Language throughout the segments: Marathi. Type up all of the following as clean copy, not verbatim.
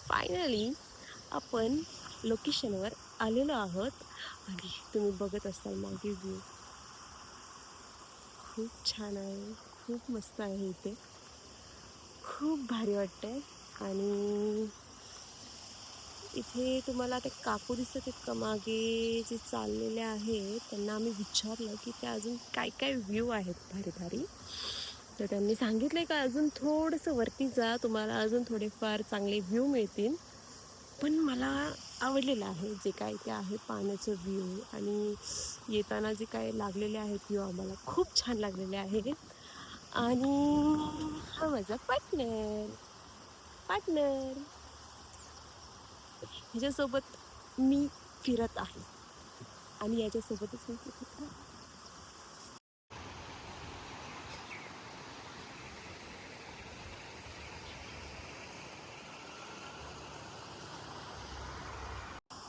फायनली आपण लोकेशनवर आलेलो आहोत आणि तुम्ही बघत असाल मागे व्ह्यू खूप छान आहे. खूप मस्त आहे इथे. खूप भारी वाटतंय आणि इथे तुम्हाला ते काकू दिसत आहेत का मागे जे चाललेले आहेत त्यांना आम्ही विचारलं की ते अजून काय काय व्ह्यू आहेत भारी भारी. तर त्यांनी सांगितलंय का अजून थोडंसं वरती जा, तुम्हाला अजून थोडेफार चांगले व्ह्यू मिळतील. पण मला आवडलेलं आहे जे काय ते आहे पाण्याचं व्ह्यू आणि येताना जे काय लागलेले आहेत व्ह्यू आम्हाला खूप छान लागलेले आहेत. आणि हा माझा पार्टनर पार्टनर ह्याच्यासोबत मी फिरत आहे आणि याच्यासोबतच मी फिरत आहे.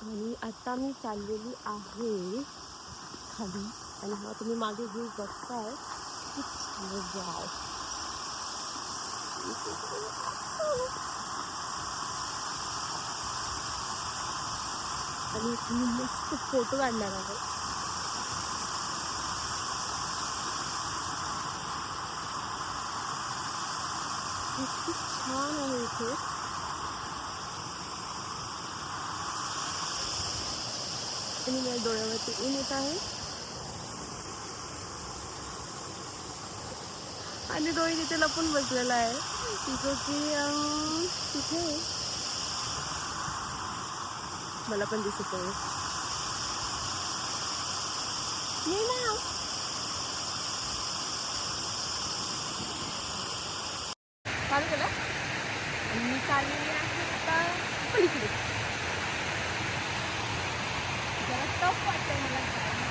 आणि आता मी चाललेली आहे खाली आणि हा तुम्ही मागे व्ह्यू बघताय. वाव. आणि मी मस्त फोटो काढणार आहे. खूप छान आहे इथे. आणि माझ्या डोळ्यावरती ऊन येत आहे आणि रोहित तिथे लपून बसलेला आहे जो की तिथे मला पण दिसत आहे. ये ना. चालू केलं आणि मी चाललेली आहे आता पलीकडे. जरा टफ वाटतंय मला जायला.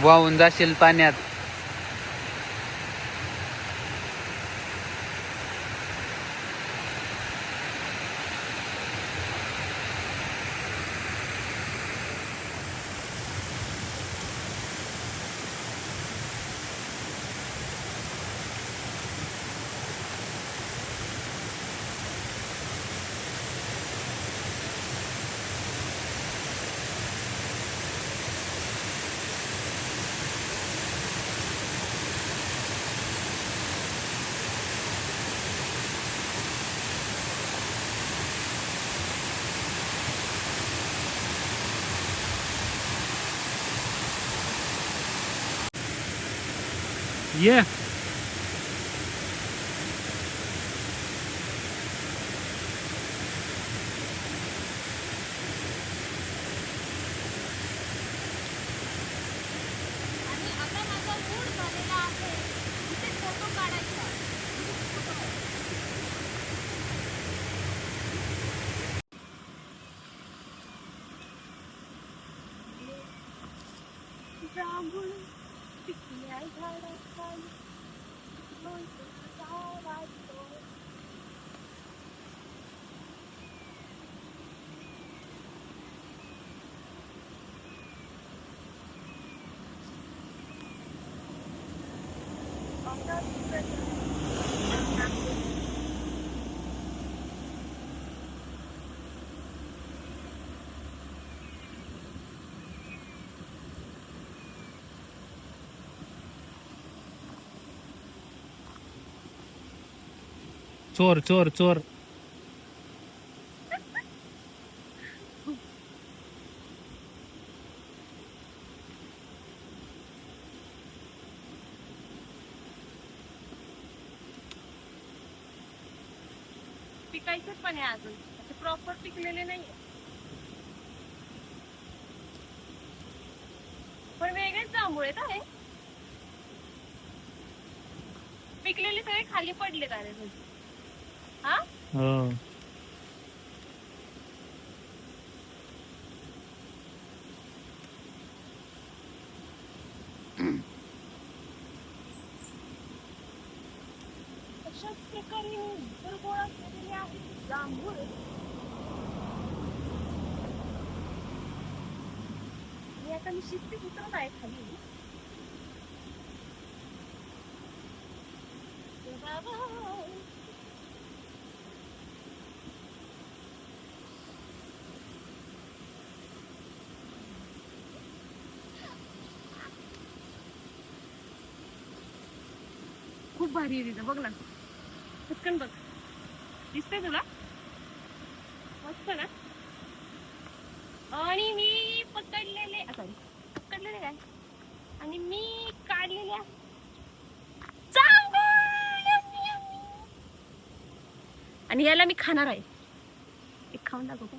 वाहून जाशील पाण्यात. ये आणि आता माझा मूड झालेला आहे इथे फोटो काढायचा. जांभूळ पिकल्या झाडाखाली लोणचं वाटतो. चोर चोर चोर. पिकायचंच पण आहे अजून असे प्रॉपर पिकलेले नाहीये पण वेगळेच जांभूळ आहेत आहे. पिकलेले सगळे खाली पडले अरे हा. हो. अशाच प्रकारे जर गोळा केलेले आहेत जांभूळ. आता मी शिस्तीत उतरत आहे खाली. बाबा खूप भारी आहे तिथं, बघ ना पटकन बघ, दिसतंय तुला? मस्त ना. आणि मी पकडलेले काय आणि मी काढलेल्या आणि याला मी खाणार आहे. एक खाऊन दाखवतो.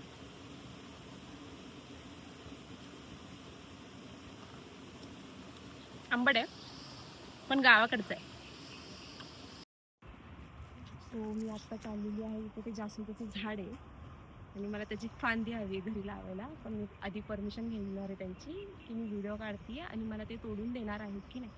आंबट आहे पण गावाकडचं आहे. सो मी आता चाललेली आहे इथे, ते जास्वंदाचं झाड आहे आणि मला त्याची फांदी हवी घरी लावायला. पण मी आधी परमिशन घेणार आहे त्यांची की मी व्हिडिओ काढते आणि मला ते तोडून देणार आहेत की नाही.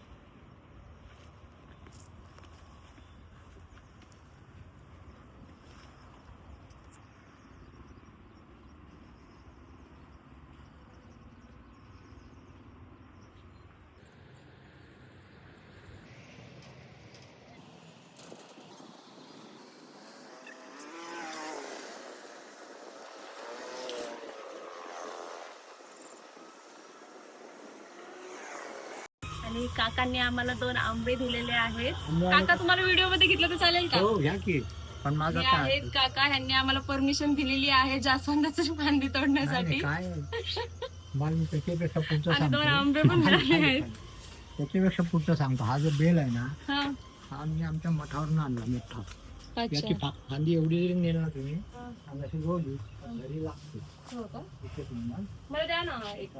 आणि काकांनी आम्हाला 2 आंबे दिलेले आहेत. काका तुम्हाला व्हिडिओ मध्ये घेतलं तर चालेल का? हो घ्या की. पण माझा हे आहेत काका, ह्यांनी आम्हाला परमिशन दिलेली आहे जास्वंदाची फांदी तोडण्यासाठी. काय मला त्याच्यापेक्षा पुढचं आणि 2 सांगतो. आंबे पण मिळाले आहेत. त्याच्यापेक्षा पुढचं सांगतो. हा जो बेल आहे ना, हा. हा मी आमच्या मठावरून आणला मोठा. याची अच्छा. फांदी एवढी जरी नेला तुम्ही हा. आणि अशी रोवली घरी लागते. हो का? इथेच म्हणणार. मला द्या ना एक.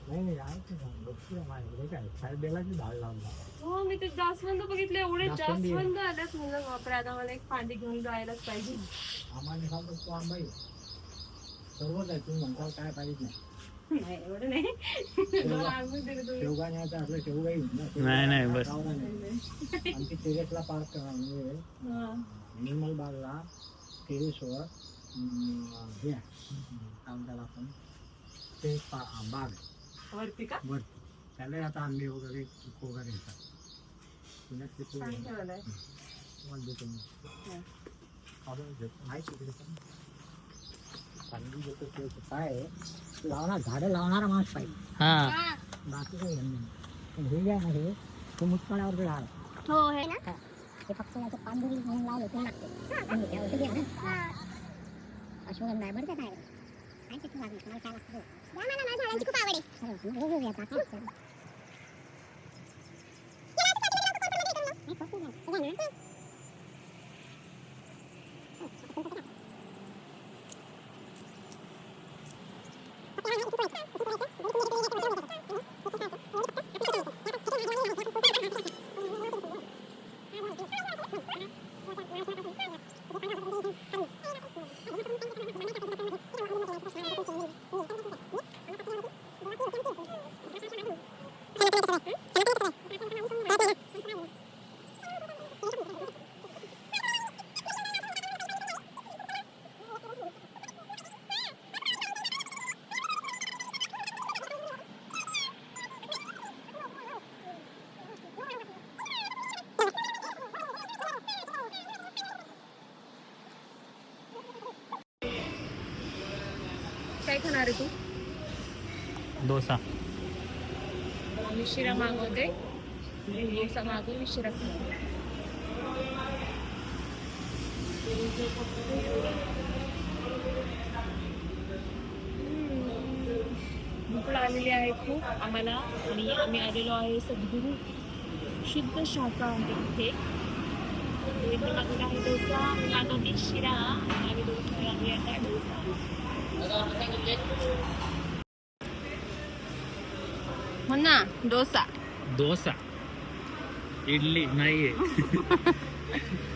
नाही आहे ते झाड. बघते माझ्याकडे काय साहेब बेलाची झाड लावला. हो मी ते जास्वंद बघितले, एवढे जास्वंदी आहे. जास्वंद आल्यात. म्हणलं बापरे, आता मला एक फांदी घेऊन जायलाच पाहिजे. आम्हाला सांगतो तो आंबा आहे. सर्वच आहे. तुम्ही म्हणता काय पाहिजे नाही. नाही एवढं नाही. 2 आंबे दिले तुम्ही. शेवगाण्याचं असलं शेवगा येईल ना. नाही, बस. आणि ते टेरेसला पार्क करा म्हणजे हा. एनिमल बागला टेरेसवर हे आहे. काय म्हणतात आपण ते बाग वरती का? वर त्याला आता आंबे वगैरे येतात. पुण्यात ते छान ठेवलंय. तुम्हाला देतो मी. नाही तिकडे पण चांगली देतो. ते काय आहे, लावणार झाडं लावणारा माणूस पाहिजे. हा बाकी काही नाही. पण हे जे आहे ना, हे तो मुतखड्यावरचं झाड आहे. हो हे ना. ते फक्त याचं पान जरी म्हणून लावलं ते लागते. अश्वगंधा आहे बरं का. काय काय ते तुम्हाला काय लागतं. मला झाडांची खूप आवड आहे. काय खाणार आहे तू? डोसा. मी शिरा मागवते. डोसा मागवू, मी शिरा खाते. भूक लागलेली आहे खूप आम्हाला आणि आम्ही आलेलो आहे सद्गुरू शुद्ध शाकाहारी इथे. मी मागवला आहे डोसा, मी मागवते शिरा आणि आम्ही दोघं आम्ही आता डोसा. हो ना, डोसा. डोसा इडली नाहीये.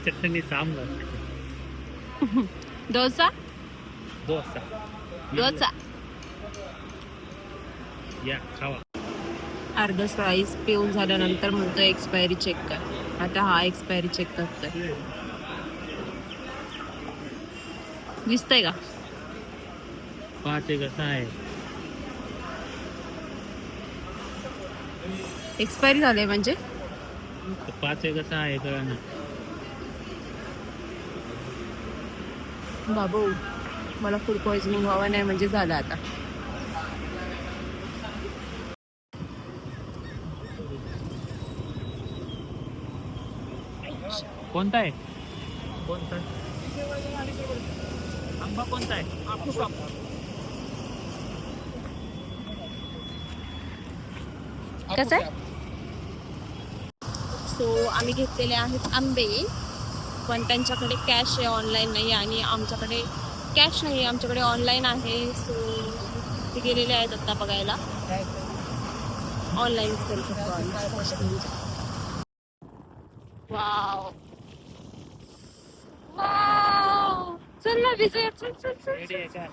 चटणी सांबार. डोसा डोसा डोसा. या खावा. अर्धा स्लाइस पिऊन झाल्यानंतर म्हणतो एक्सपायरी चेक कर. आता हा एक्सपायरी चेक करतोय. दिसतंय का? 5 आहे कसा आहे? एक्सपायरी झाले म्हणजे 5 आहे कसा आहे कळा ना. बाबू मला फूड पॉइझनिंग व्हावं नाही म्हणजे झालं आता. कोणता आहे? कोणता आंबा कोणता आहे? कसं आहे? सो आम्ही घेतलेले आहेत आंबे, पण त्यांच्याकडे कॅश आहे, ऑनलाईन नाही. आणि आमच्याकडे कॅश नाही, आमच्याकडे ऑनलाईन आहे. सो ते गेलेले आहेत आता बघायला. ऑनलाईनच करू शकतो आम्ही. वाव वाव, चल ना विजय, चल चल चल रेडी आहे का?